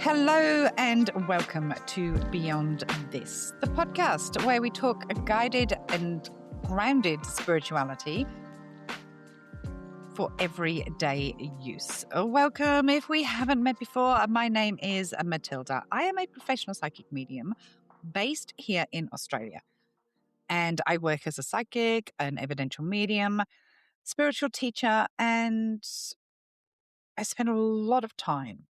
Hello and welcome to Beyond This, the podcast where we talk guided and grounded spirituality for everyday use. Welcome. If we haven't met before, my name is Matilda. I am a professional psychic medium based here in Australia. And I work as a psychic, an evidential medium, spiritual teacher, and I spend a lot of time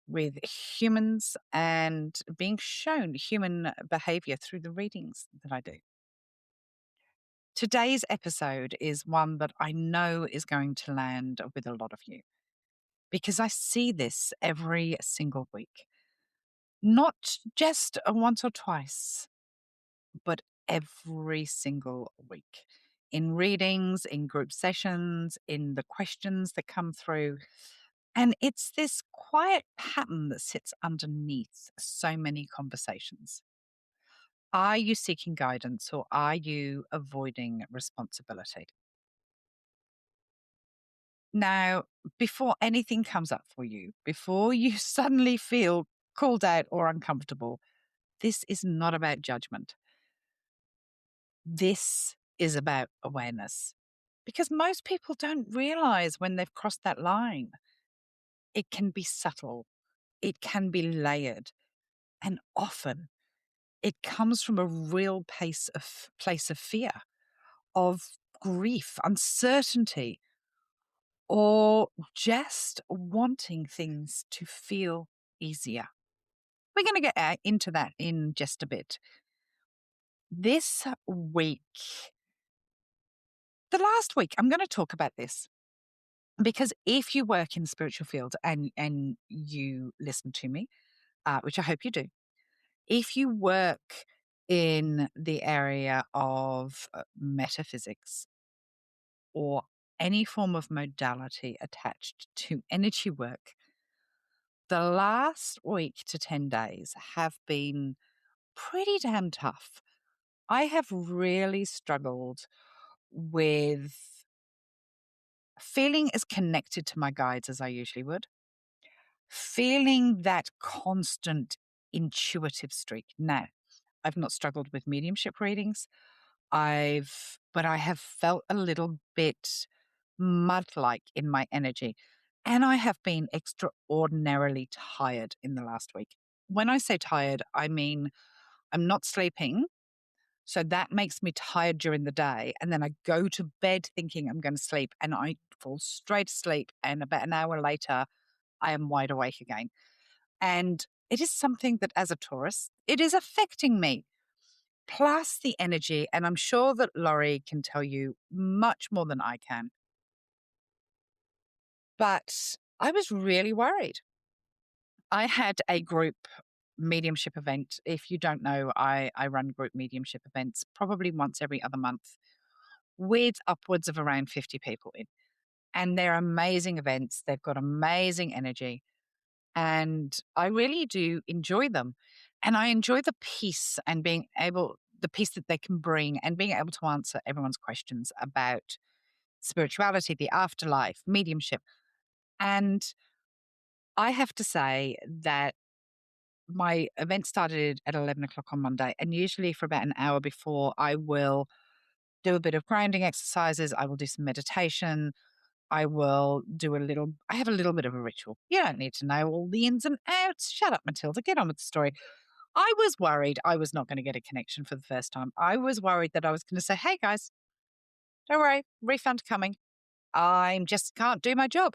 with humans and being shown human behavior through the readings that I do. Today's episode is one that I know is going to land with a lot of you because I see this every single week, not just once or twice, but every single week in readings, in group sessions, in the questions that come through. And it's this quiet pattern that sits underneath so many conversations. Are you seeking guidance or are you avoiding responsibility? Now, before anything comes up for you, before you suddenly feel called out or uncomfortable, this is not about judgment. This is about awareness. Because most people don't realize when they've crossed that line. It can be subtle, it can be layered, and often it comes from a real place of fear, of grief, uncertainty, or just wanting things to feel easier. We're going to get into that in just a bit. This week, the last week, I'm going to talk about this because if you work in the spiritual field and you listen to me, which I hope you do, if you work in the area of metaphysics or any form of modality attached to energy work, the last week to 10 days have been pretty damn tough. I have really struggled with feeling as connected to my guides as I usually would, feeling that constant intuitive streak. Now, I've not struggled with mediumship readings. But I have felt a little bit mud-like in my energy. And I have been extraordinarily tired in the last week. When I say tired, I mean I'm not sleeping. So that makes me tired during the day. And then I go to bed thinking I'm going to sleep and I fall straight asleep. And about an hour later, I am wide awake again. And it is something that as a Taurus, it is affecting me. Plus the energy, and I'm sure that Laurie can tell you much more than I can. But I was really worried. I had a group mediumship event. If you don't know, I run group mediumship events probably once every other month with upwards of around 50 people in. And they're amazing events. They've got amazing energy. And I really do enjoy them. And I enjoy the peace and the peace that they can bring and being able to answer everyone's questions about spirituality, the afterlife, mediumship. And I have to say that my event started at 11 o'clock on Monday. And usually for about an hour before, I will do a bit of grounding exercises. I will do some meditation. I have a little bit of a ritual. You don't need to know all the ins and outs. Shut up, Matilda. Get on with the story. I was worried I was not going to get a connection for the first time. I was worried that I was going to say, hey guys, don't worry, refund coming. I just can't do my job.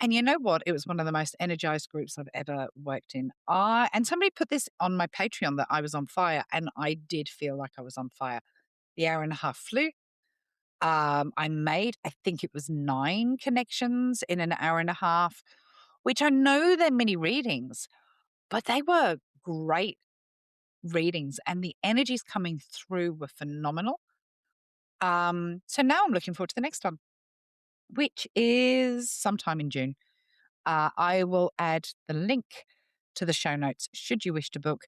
And you know what? It was one of the most energized groups I've ever worked in. And somebody put this on my Patreon that I was on fire, and I did feel like I was on fire. The hour and a half flew. I made, I think it was 9 connections in an hour and a half, which I know they're mini readings, but they were great readings and the energies coming through were phenomenal. So now I'm looking forward to the next one, which is sometime in June. I will add the link to the show notes should you wish to book.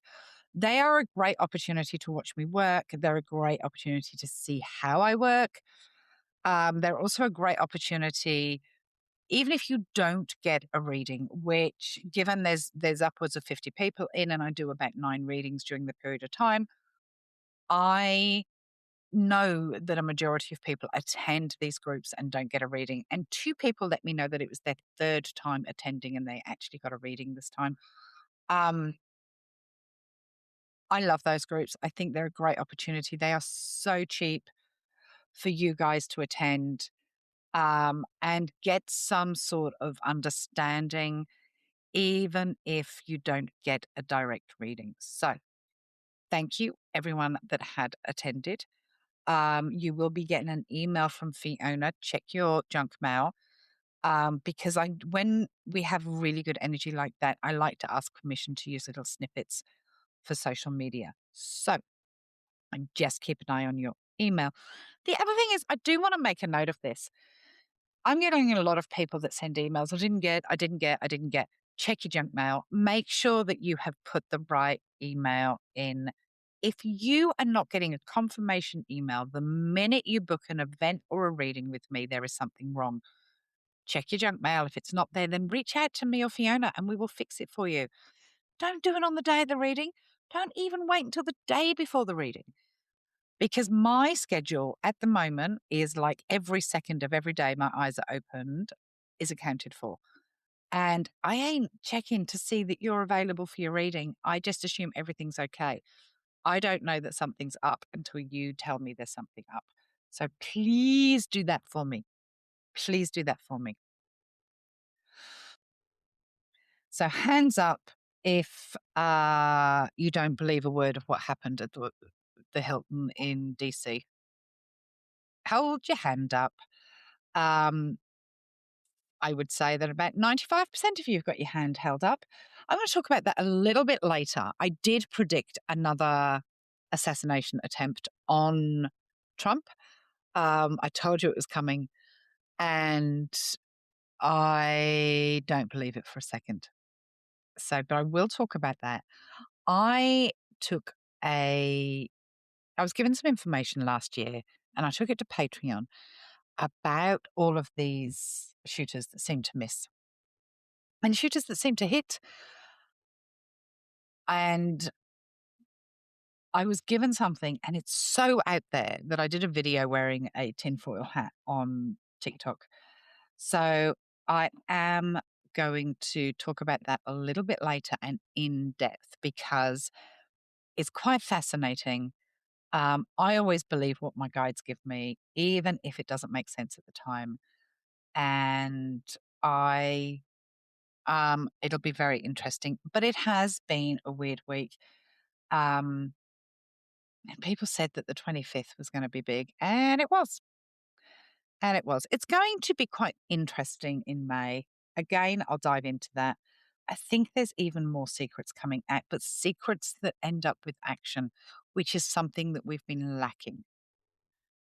They are a great opportunity to watch me work. They're a great opportunity to see how I work. They're also a great opportunity even if you don't get a reading, which given there's upwards of 50 people in and I do about 9 readings during the period of time, I know that a majority of people attend these groups and don't get a reading. And 2 people let me know that it was their 3rd time attending and they actually got a reading this time. Um, I love those groups. I think they're a great opportunity. They are so cheap for you guys to attend, and get some sort of understanding, even if you don't get a direct reading. So, thank you, everyone that had attended. You will be getting an email from Fiona. Check your junk mail. Because when we have really good energy like that, I like to ask permission to use little snippets for social media. So, and just keep an eye on your email. The other thing is, I do want to make a note of this. I'm getting a lot of people that send emails. I didn't get. Check your junk mail. Make sure that you have put the right email in. If you are not getting a confirmation email the minute you book an event or a reading with me, there is something wrong. Check your junk mail. If it's not there, then reach out to me or Fiona and we will fix it for you. Don't do it on the day of the reading. Don't even wait until the day before the reading. Because my schedule at the moment is like every second of every day my eyes are opened is accounted for. And I ain't checking to see that you're available for your reading. I just assume everything's okay. I don't know that something's up until you tell me there's something up. So please do that for me. Please do that for me. So hands up if you don't believe a word of what happened at the Hilton in DC. Hold your hand up. Um, I would say that about 95% of you have got your hand held up. I'm going to talk about that a little bit later. I did predict another assassination attempt on Trump. I told you it was coming, and I don't believe it for a second. So, but I will talk about that. I took I was given some information last year, and I took it to Patreon about all of these shooters that seem to miss and shooters that seem to hit. And I was given something, and it's so out there that I did a video wearing a tinfoil hat on TikTok. So I am going to talk about that a little bit later and in depth because it's quite fascinating. I always believe what my guides give me, even if it doesn't make sense at the time. And I it'll be very interesting. But it has been a weird week. Um, and people said that the 25th was going to be big, and it was. And it was. It's going to be quite interesting in May. Again, I'll dive into that. I think there's even more secrets coming out, but secrets that end up with action, which is something that we've been lacking.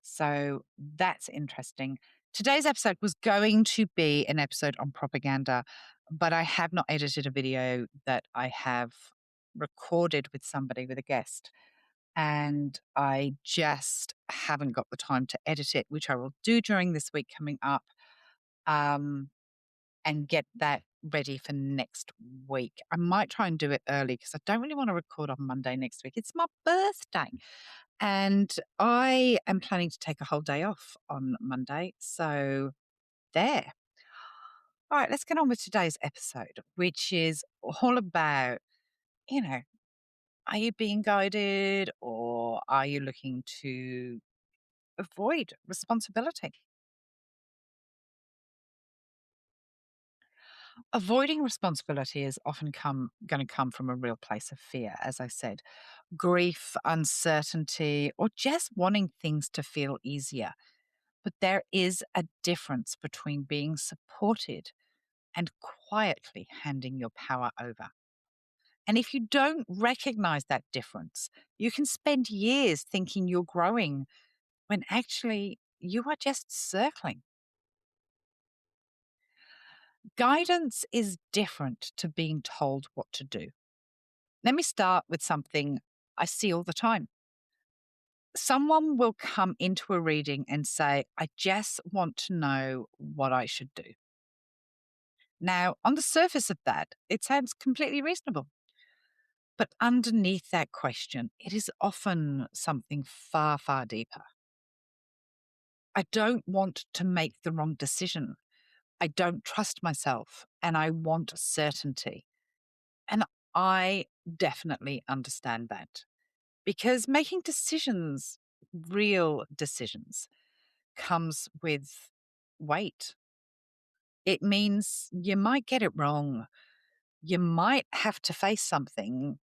So that's interesting. Today's episode was going to be an episode on propaganda, but I have not edited a video that I have recorded with somebody, with a guest. And I just haven't got the time to edit it, which I will do during this week coming up, um, and get that ready for next week. I might try and do it early because I don't really want to record on Monday next week. It's my birthday. And I am planning to take a whole day off on Monday. So there. All right, let's get on with today's episode, which is all about, you know, are you being guided or are you looking to avoid responsibility? Avoiding responsibility is often going to come from a real place of fear, as I said, grief, uncertainty, or just wanting things to feel easier. But there is a difference between being supported and quietly handing your power over. And if you don't recognize that difference, you can spend years thinking you're growing when actually you are just circling. Guidance is different to being told what to do. Let me start with something I see all the time. Someone will come into a reading and say, I just want to know what I should do. Now, on the surface of that, it sounds completely reasonable. But underneath that question, it is often something far, far deeper. I don't want to make the wrong decision. I don't trust myself and I want certainty. And I definitely understand that because making decisions, real decisions, comes with weight. It means you might get it wrong. You might have to face something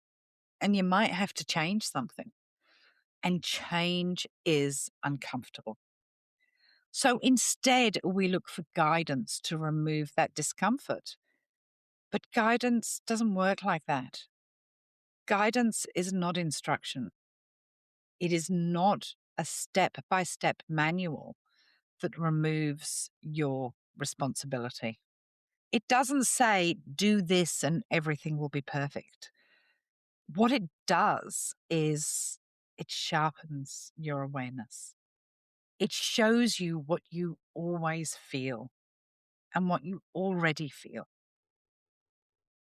and you might have to change something. And change is uncomfortable. So instead, we look for guidance to remove that discomfort. But guidance doesn't work like that. Guidance is not instruction, it is not a step by step manual that removes your responsibility. It doesn't say, do this and everything will be perfect. What it does is it sharpens your awareness. It shows you what you always feel and what you already feel.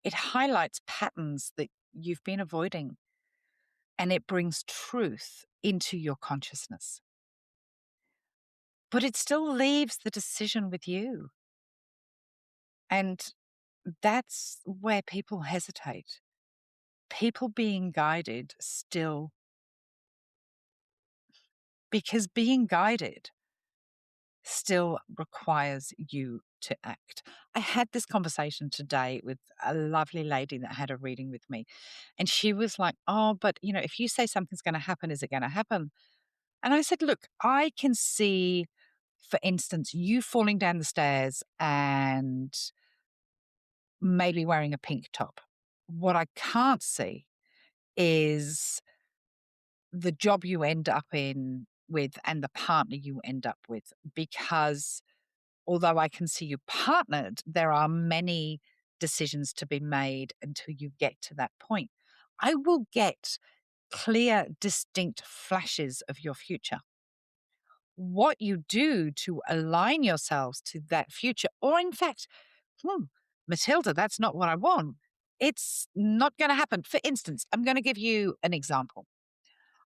It highlights patterns that you've been avoiding and it brings truth into your consciousness. But it still leaves the decision with you. And that's where people hesitate. People being guided still, because being guided still requires you to act. I had this conversation today with a lovely lady that had a reading with me. And she was like, oh, but if you say something's going to happen, is it going to happen? And I said, look, I can see, for instance, you falling down the stairs and maybe wearing a pink top. What I can't see is the job you end up in with and the partner you end up with, because although I can see you partnered, there are many decisions to be made until you get to that point. I will get clear, distinct flashes of your future. What you do to align yourselves to that future, or in fact, Matilda, that's not what I want. It's not going to happen. For instance, I'm going to give you an example.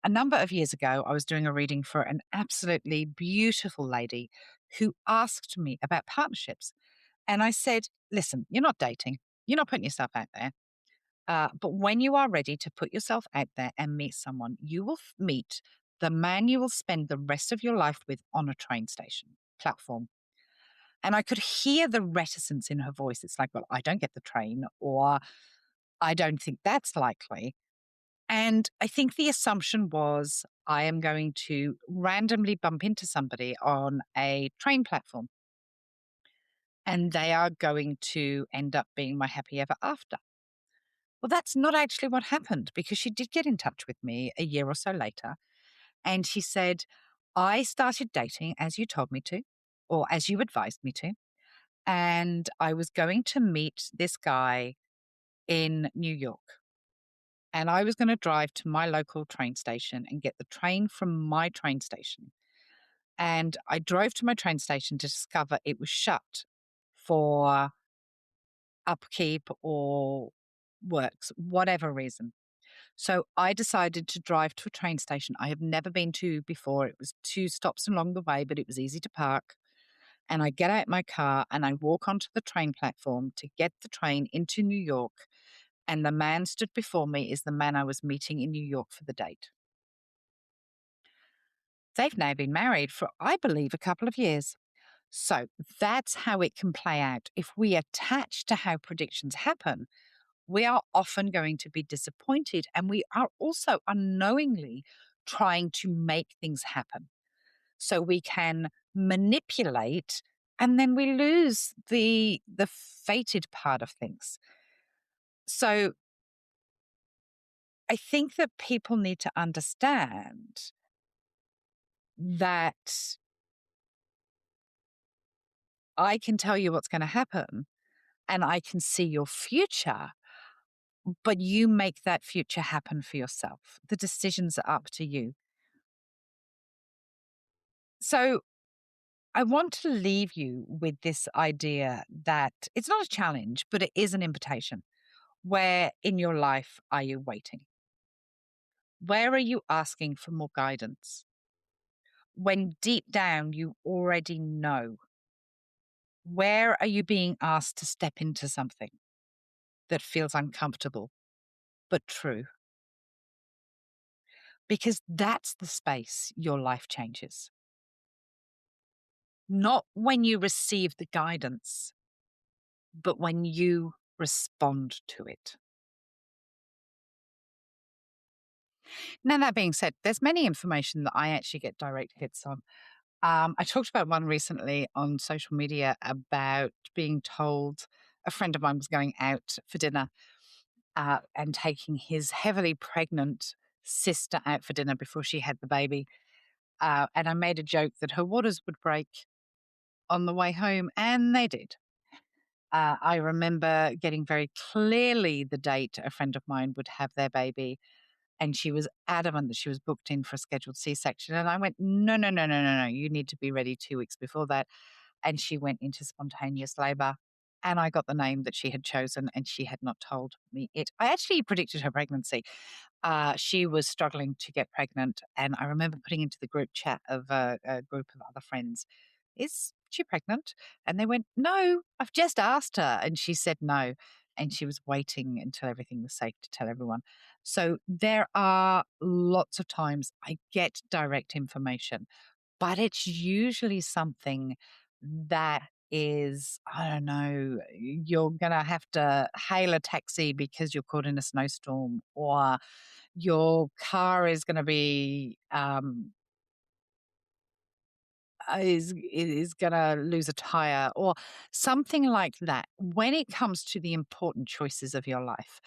A number of years ago, I was doing a reading for an absolutely beautiful lady who asked me about partnerships. And I said, listen, you're not dating, you're not putting yourself out there. But when you are ready to put yourself out there and meet someone, you will meet the man you will spend the rest of your life with on a train station platform. And I could hear the reticence in her voice. It's like, well, I don't get the train, or I don't think that's likely. And I think the assumption was I am going to randomly bump into somebody on a train platform and they are going to end up being my happy ever after. Well, that's not actually what happened, because she did get in touch with me a year or so later. And she said, I started dating as you told me to, or as you advised me to. And I was going to meet this guy in New York. And I was going to drive to my local train station and get the train from my train station. And I drove to my train station to discover it was shut for upkeep or works, whatever reason. So I decided to drive to a train station I have never been to before. It was 2 stops along the way, but it was easy to park. And I get out my car and I walk onto the train platform to get the train into New York. And the man stood before me is the man I was meeting in New York for the date. They've now been married for, I believe, a couple of years. So that's how it can play out. If we attach to how predictions happen, we are often going to be disappointed, and we are also unknowingly trying to make things happen. So we can manipulate and then we lose the fated part of things. So I think that people need to understand that I can tell you what's going to happen and I can see your future, but you make that future happen for yourself. The decisions are up to you. So I want to leave you with this idea that it's not a challenge, but it is an invitation. Where in your life are you waiting? Where are you asking for more guidance? When deep down you already know, where are you being asked to step into something that feels uncomfortable but true? Because that's the space your life changes. Not when you receive the guidance, but when you respond to it. Now, that being said, there's many information that I actually get direct hits on. I talked about one recently on social media about being told a friend of mine was going out for dinner and taking his heavily pregnant sister out for dinner before she had the baby. And I made a joke that her waters would break on the way home, and they did. I remember getting very clearly the date a friend of mine would have their baby, and she was adamant that she was booked in for a scheduled C section. And I went, no, no, no, no, no, no. You need to be ready 2 weeks before that. And she went into spontaneous labor. And I got the name that she had chosen, and she had not told me it. I actually predicted her pregnancy. She was struggling to get pregnant. And I remember putting into the group chat of a group of other friends, is she pregnant? And they went, no, I've just asked her. And she said no. And she was waiting until everything was safe to tell everyone. So there are lots of times I get direct information, but it's usually something that is, I don't know, you're going to have to hail a taxi because you're caught in a snowstorm, or your car is going to be is going to lose a tire, or something like that. When it comes to the important choices of your life,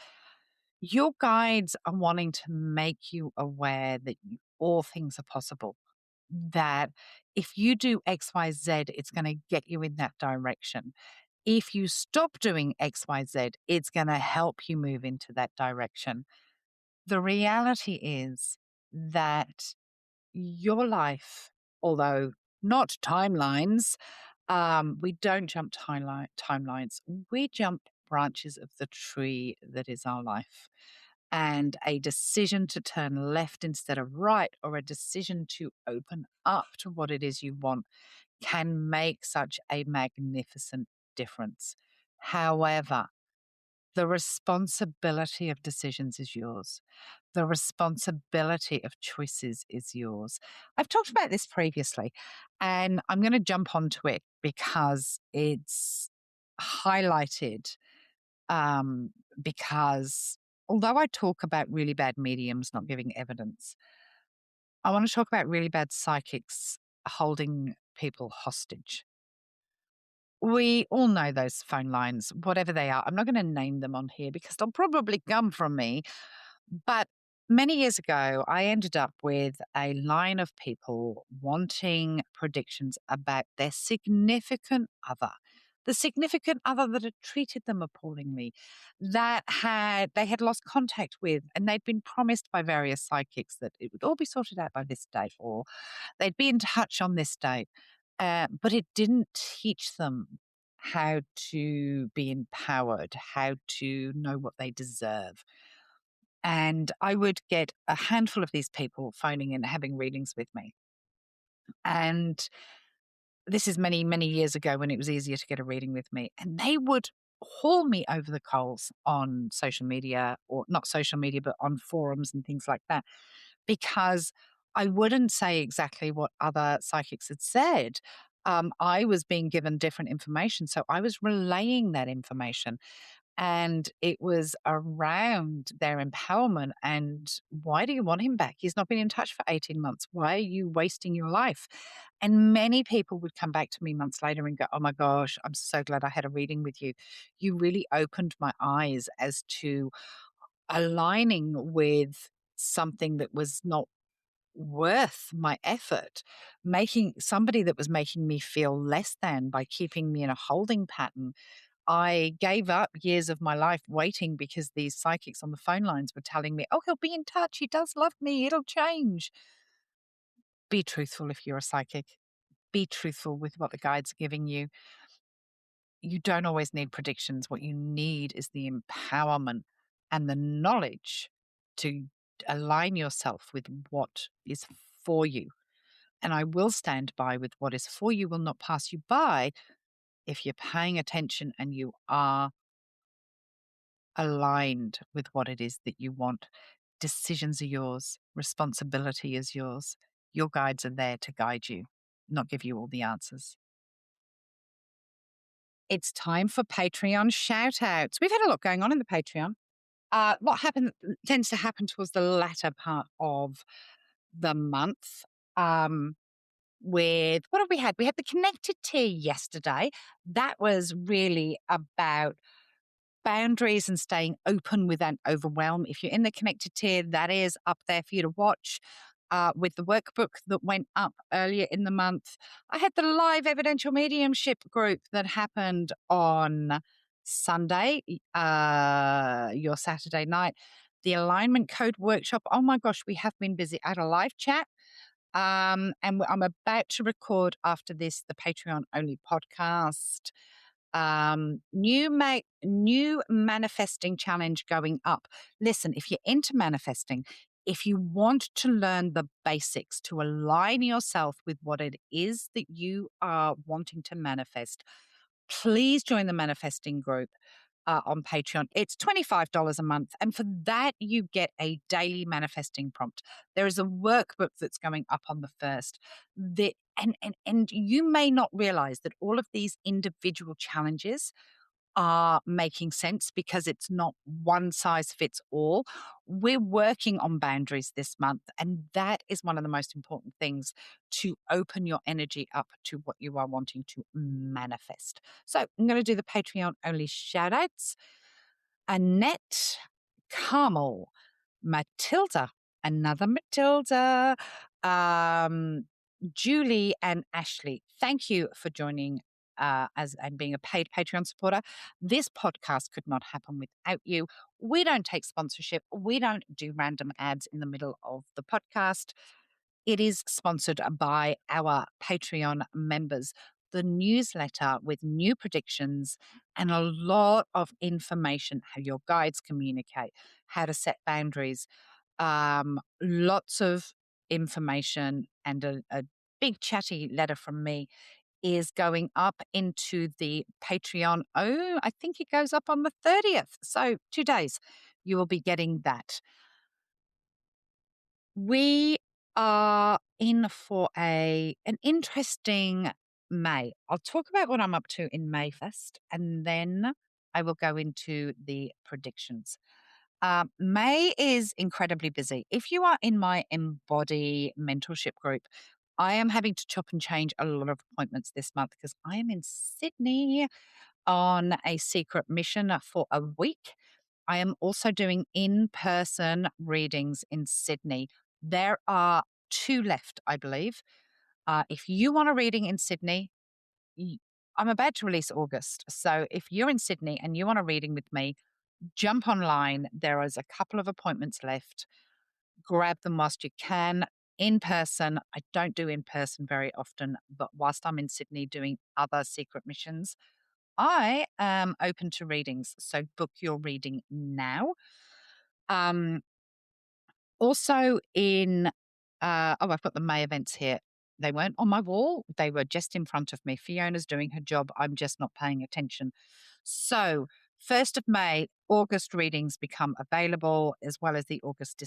your guides are wanting to make you aware that all things are possible. That if you do XYZ, it's going to get you in that direction. If you stop doing XYZ, it's going to help you move into that direction. The reality is that your life, although not timelines, we don't jump timelines. We jump branches of the tree that is our life. And a decision to turn left instead of right, or a decision to open up to what it is you want, can make such a magnificent difference. However, the responsibility of decisions is yours. The responsibility of choices is yours. I've talked about this previously, and I'm going to jump onto it because it's highlighted. Um, because although I talk about really bad mediums not giving evidence, I want to talk about really bad psychics holding people hostage. We all know those phone lines, whatever they are. I'm not going to name them on here because they'll probably come from me. But many years ago, I ended up with a line of people wanting predictions about their significant other. The significant other that had treated them appallingly, that they had lost contact with, and they'd been promised by various psychics that it would all be sorted out by this date, or they'd be in touch on this date. But it didn't teach them how to be empowered, how to know what they deserve. And I would get a handful of these people phoning in, having readings with me. And this is many, many years ago when it was easier to get a reading with me. And they would haul me over the coals on social media, or not social media, but on forums and things like that, because I wouldn't say exactly what other psychics had said. I was being given different information. So I was relaying that information. And it was around their empowerment. And why do you want him back? He's not been in touch for 18 months. Why are you wasting your life? And many people would come back to me months later and go, oh my gosh, I'm so glad I had a reading with you. You really opened my eyes as to aligning with something that was not worth my effort, making somebody that was making me feel less than by keeping me in a holding pattern. I gave up years of my life waiting because these psychics on the phone lines were telling me, oh, he'll be in touch. He does love me. It'll change. Be truthful if you're a psychic. Be truthful with what the guides are giving you. You don't always need predictions. What you need is the empowerment and the knowledge to align yourself with what is for you. And I will stand by with what is for you will not pass you by if you're paying attention and you are aligned with what it is that you want. Decisions are yours, responsibility is yours. Your guides are there to guide you, not give you all the answers. It's time for Patreon shout outs. We've had a lot going on in the Patreon. What happens tends to happen towards the latter part of the month. With what have we had? We had the connected tea yesterday. That was really about boundaries and staying open without overwhelm. If you're in the connected tier, that is up there for you to watch. With the workbook that went up earlier in the month, I had the live evidential mediumship group that happened on Sunday, your Saturday night. The alignment code workshop. Oh my gosh, we have been busy. I had a live chat. I'm about to record after this the Patreon only podcast. New manifesting challenge going up. Listen, if you're into manifesting, if you want to learn the basics to align yourself with what it is that you are wanting to manifest, please join the manifesting group on Patreon. It's $25 a month. And for that, you get a daily manifesting prompt. There is a workbook that's going up on the first. And you may not realize that all of these individual challenges are making sense because it's not one size fits all. We're working on boundaries this month, and that is one of the most important things to open your energy up to what you are wanting to manifest. So I'm going to do the Patreon only shout outs. Annette, Carmel, Matilda, another Matilda, Julie, and Ashley. Thank you for joining as and being a paid Patreon supporter. This podcast could not happen without you. We don't take sponsorship. We don't do random ads in the middle of the podcast. It is sponsored by our Patreon members. The newsletter with new predictions and a lot of information, how your guides communicate, how to set boundaries, lots of information and a big chatty letter from me is going up into the Patreon. Oh, I think it goes up on the 30th. So 2 days you will be getting that. We are in for an interesting May. I'll talk about what I'm up to in May first, and then I will go into the predictions. May is incredibly busy. If you are in my Embody mentorship group, I am having to chop and change a lot of appointments this month because I am in Sydney on a secret mission for a week. I am also doing in person readings in Sydney. There are 2 left, I believe. If you want a reading in Sydney, I'm about to release August. So if you're in Sydney and you want a reading with me, jump online. There is a couple of appointments left. Grab them whilst you can. In person, I don't do in person very often, but whilst I'm in Sydney doing other secret missions, I am open to readings. So book your reading now. Um, Also I've got the May events here. They weren't on my wall. They were just in front of me. Fiona's doing her job. I'm just not paying attention. So 1st of May, August readings become available, as well as the August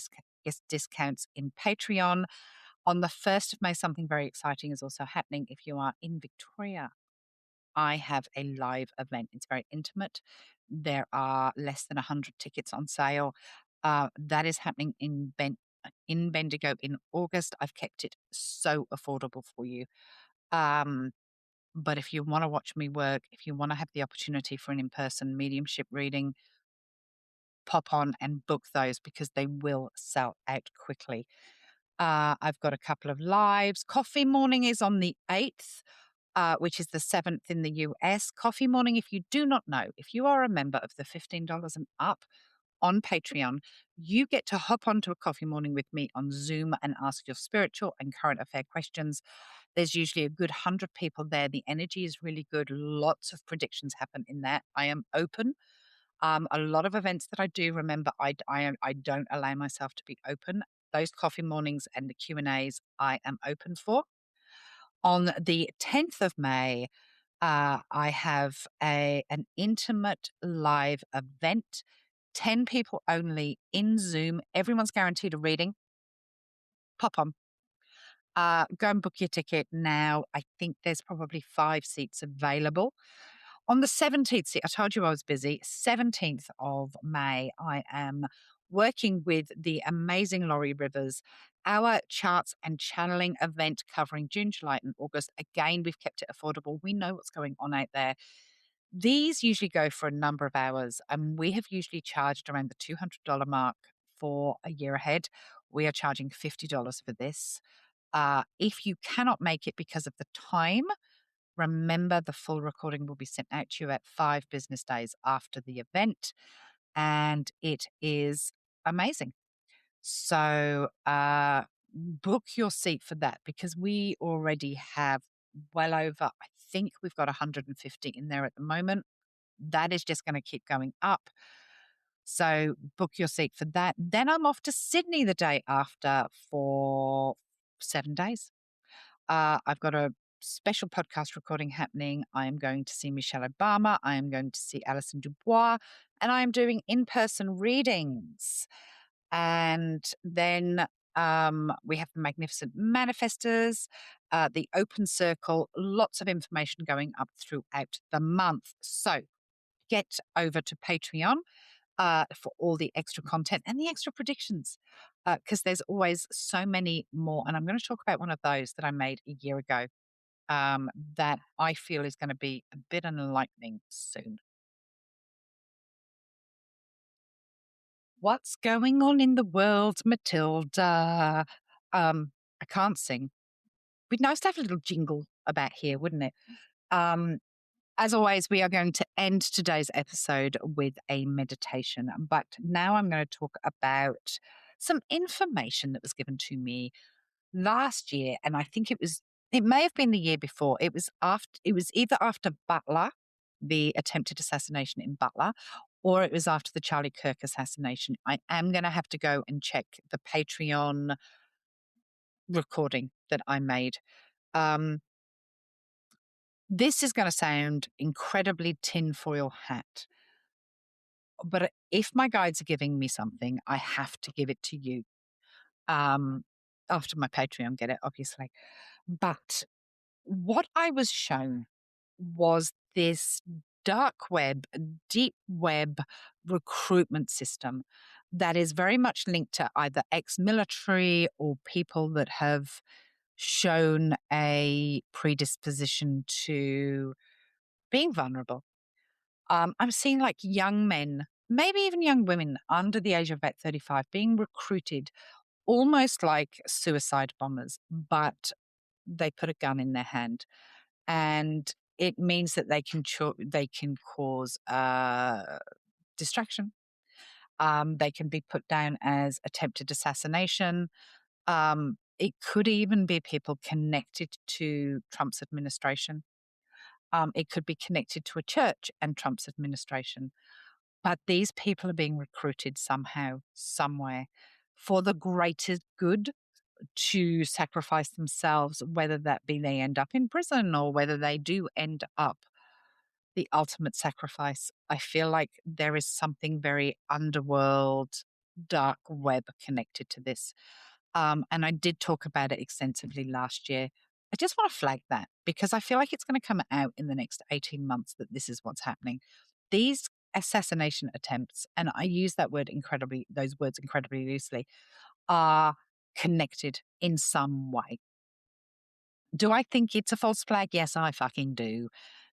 discounts in Patreon. On the 1st of May, something very exciting is also happening. If you are in Victoria, I have a live event. It's very intimate. There are less than 100 tickets on sale. That is happening in Bendigo in August. I've kept it so affordable for you. But if you want to watch me work, if you want to have the opportunity for an in-person mediumship reading, pop on and book those because they will sell out quickly. I've got a couple of lives. Coffee Morning is on the 8th. Which is the 7th in the US. Coffee Morning, if you do not know, if you are a member of the $15 and up on Patreon, you get to hop onto a coffee morning with me on Zoom and ask your spiritual and current affair questions. There's usually a good 100 people there. The energy is really good. Lots of predictions happen in that. I am open. A lot of events that I do, remember, I don't allow myself to be open. Those coffee mornings and the Q&As I am open for. On the 10th of May, I have an intimate live event, 10 people only in Zoom. Everyone's guaranteed a reading. Pop on. Go and book your ticket now. I think there's probably 5 seats available. On the 17th, see, I told you I was busy. 17th of May, I am working with the amazing Laurie Rivers, our charts and channeling event covering June, July, and August. Again, we've kept it affordable. We know what's going on out there. These usually go for a number of hours, and we have usually charged around the $200 mark for a year ahead. We are charging $50 for this. If you cannot make it because of the time, remember the full recording will be sent out to you at 5 business days after the event, and it is amazing. So book your seat for that because we already have well over, I think we've got 150 in there at the moment. That is just going to keep going up. So book your seat for that. Then I'm off to Sydney the day after for 7 days. I've got a special podcast recording happening. I am going to see Michelle Obama. I am going to see Alison Dubois, and I am doing in-person readings. And then we have the Magnificent Manifestors, the Open Circle, lots of information going up throughout the month. So get over to Patreon for all the extra content and the extra predictions because there's always so many more. And I'm going to talk about one of those that I made a year ago that I feel is going to be a bit enlightening soon. What's going on in the world, Matilda? I can't sing. It'd be nice to have a little jingle about here, wouldn't it? As always, we are going to end today's episode with a meditation. But now I'm going to talk about some information that was given to me last year. And I think it may have been the year before. It was either after Butler, the attempted assassination in Butler, or it was after the Charlie Kirk assassination. I am going to have to go and check the Patreon recording that I made. This is going to sound incredibly tinfoil hat, but if my guides are giving me something, I have to give it to you. After my Patreon get it, obviously. But what I was shown was this dark web, deep web recruitment system that is very much linked to either ex-military or people that have shown a predisposition to being vulnerable. I'm seeing like young men, maybe even young women under the age of about 35 being recruited almost like suicide bombers, but they put a gun in their hand. And it means that they can cause distraction. They can be put down as attempted assassination. It could even be people connected to Trump's administration. It could be connected to a church and Trump's administration. But these people are being recruited somehow, somewhere, for the greater good to sacrifice themselves, whether that be they end up in prison or whether they do end up the ultimate sacrifice. I feel like there is something very underworld, dark web connected to this. And I did talk about it extensively last year. I just want to flag that because I feel like it's going to come out in the next 18 months that this is what's happening. These assassination attempts, and I use those words incredibly loosely, are connected in some way. Do I think it's a false flag? Yes, I fucking do.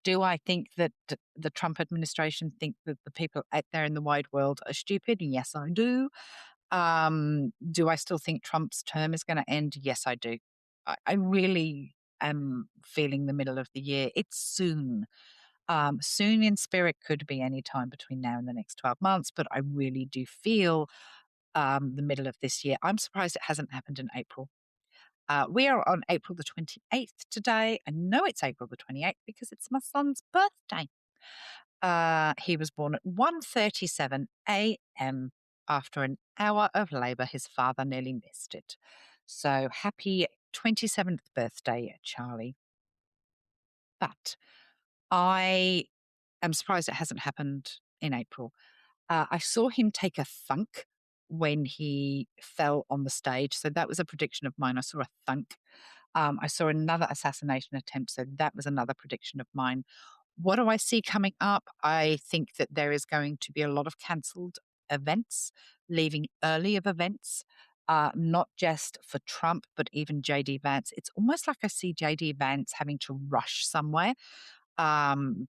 Do I think that the Trump administration think that the people out there in the wide world are stupid? Yes, I do. Do I still think Trump's term is going to end? Yes, I do. I really am feeling the middle of the year. It's soon. Soon in spirit could be any time between now and the next 12 months, but I really do feel the middle of this year. I'm surprised it hasn't happened in April. We are on April the 28th today. I know it's April the 28th because it's my son's birthday. He was born at 1:37 a.m. After an hour of labour, his father nearly missed it. So happy 27th birthday, Charlie. But I am surprised it hasn't happened in April. I saw him take a thunk when he fell on the stage. So that was a prediction of mine. I saw a thunk. I saw another assassination attempt. So that was another prediction of mine. What do I see coming up? I think that there is going to be a lot of cancelled events, leaving early of events, not just for Trump, but even JD Vance. It's almost like I see JD Vance having to rush somewhere, um,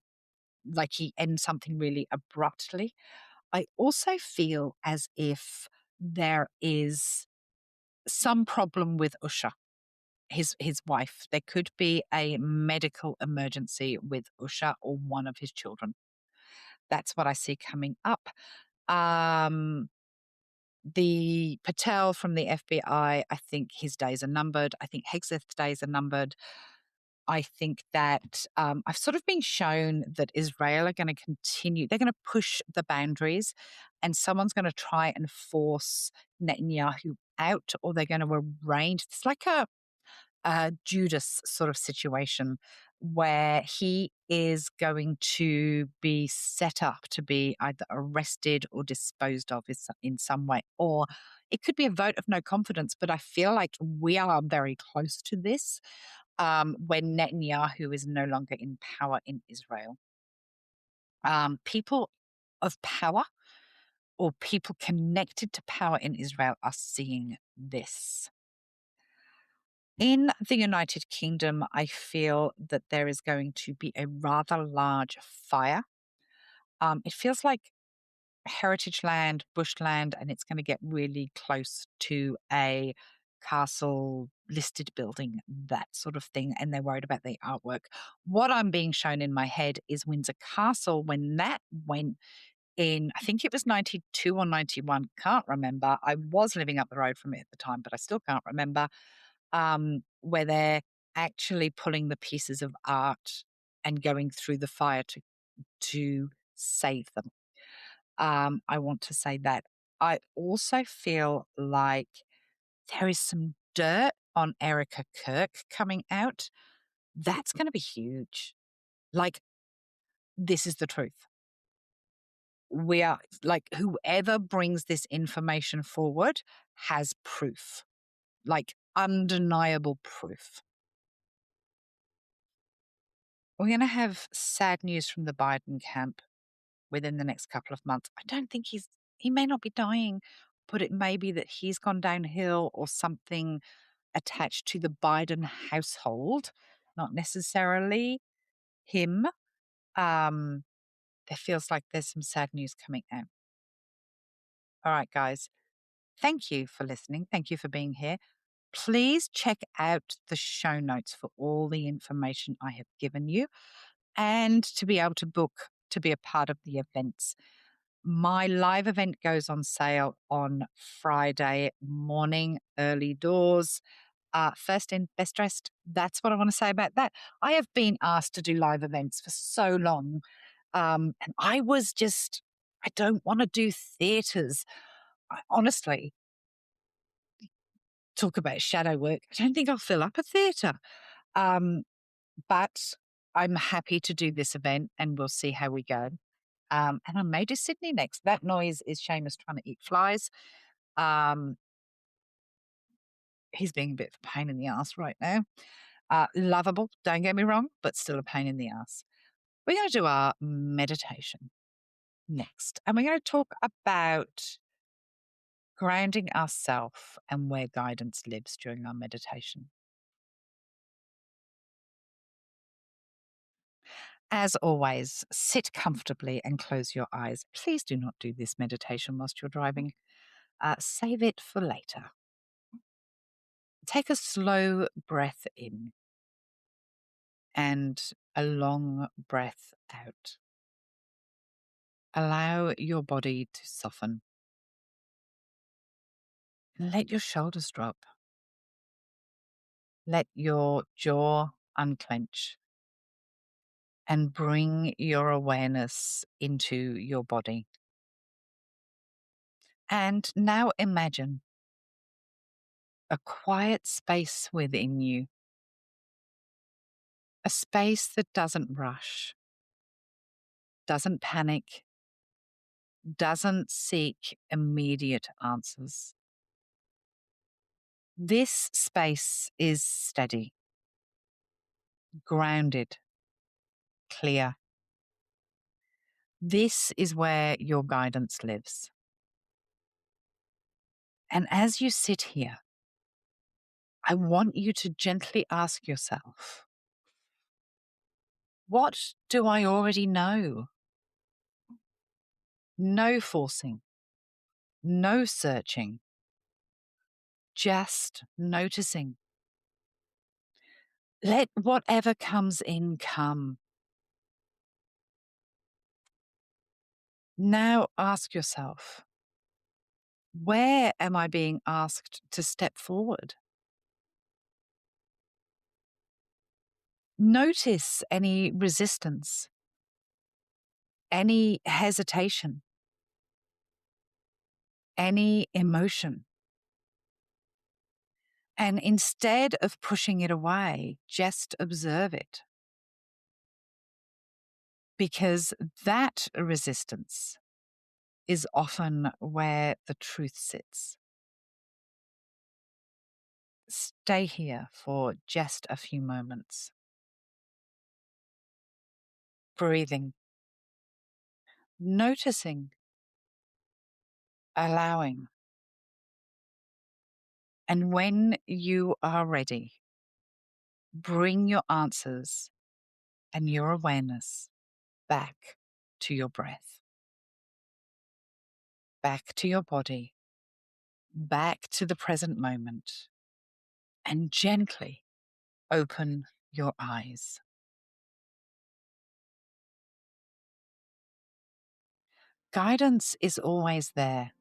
like he ends something really abruptly. I also feel as if there is some problem with Usha, his wife. There could be a medical emergency with Usha or one of his children. That's what I see coming up. Um, the Patel from the FBI, I think his days are numbered. I think Hegseth's days are numbered. I think that I've sort of been shown that Israel are going to continue, they're going to push the boundaries, and someone's going to try and force Netanyahu out, or they're going to arrange. It's like a Judas sort of situation where he is going to be set up to be either arrested or disposed of in some way, or it could be a vote of no confidence. But I feel like we are very close to this when Netanyahu is no longer in power in Israel. People of power or people connected to power in Israel are seeing this. In the United Kingdom, I feel that there is going to be a rather large fire. It feels like heritage land, bushland, and it's going to get really close to a castle listed building, that sort of thing. And they're worried about the artwork. What I'm being shown in my head is Windsor Castle when that went in, I think it was 92 or 91, can't remember. I was living up the road from it at the time, but I still can't remember, where they're actually pulling the pieces of art and going through the fire to save them. I want to say that. I also feel like there is some dirt on Erica Kirk coming out. That's going to be huge. Like, this is the truth. We are like, whoever brings this information forward has proof, like undeniable proof. We're going to have sad news from the Biden camp within the next couple of months. I don't think he may not be dying, but it may be that he's gone downhill or something attached to the Biden household, not necessarily him. There feels like there's some sad news coming out. All right, guys. Thank you for listening. Thank you for being here. Please check out the show notes for all the information I have given you and to be able to book to be a part of the events. My live event goes on sale on Friday morning, early doors. First in, best dressed. That's what I want to say about that. I have been asked to do live events for so long. And I was just, I don't want to do theatres. Honestly, talk about shadow work. I don't think I'll fill up a theatre. But I'm happy to do this event and we'll see how we go. And I may do Sydney next. That noise is Seamus trying to eat flies. He's being a bit of a pain in the ass right now. Lovable, don't get me wrong, but still a pain in the ass. We're going to do our meditation next. And we're going to talk about grounding ourselves and where guidance lives during our meditation. As always, sit comfortably and close your eyes. Please do not do this meditation whilst you're driving. Save it for later. Take a slow breath in and a long breath out. Allow your body to soften. And let your shoulders drop. Let your jaw unclench and bring your awareness into your body. And now imagine a quiet space within you, a space that doesn't rush, doesn't panic, doesn't seek immediate answers. This space is steady, grounded, clear. This is where your guidance lives. And as you sit here, I want you to gently ask yourself, what do I already know? No forcing, no searching, just noticing. Let whatever comes in come. Now ask yourself, where am I being asked to step forward? Notice any resistance, any hesitation, any emotion. And instead of pushing it away, just observe it. Because that resistance is often where the truth sits. Stay here for just a few moments. Breathing, noticing, allowing. And when you are ready, bring your answers and your awareness back to your breath, back to your body, back to the present moment, and gently open your eyes. Guidance is always there,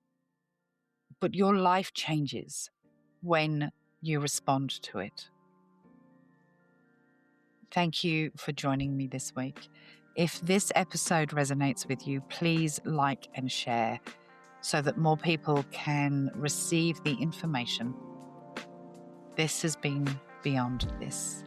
but your life changes when you respond to it. Thank you for joining me this week. If this episode resonates with you, please like and share so that more people can receive the information. This has been Beyond This.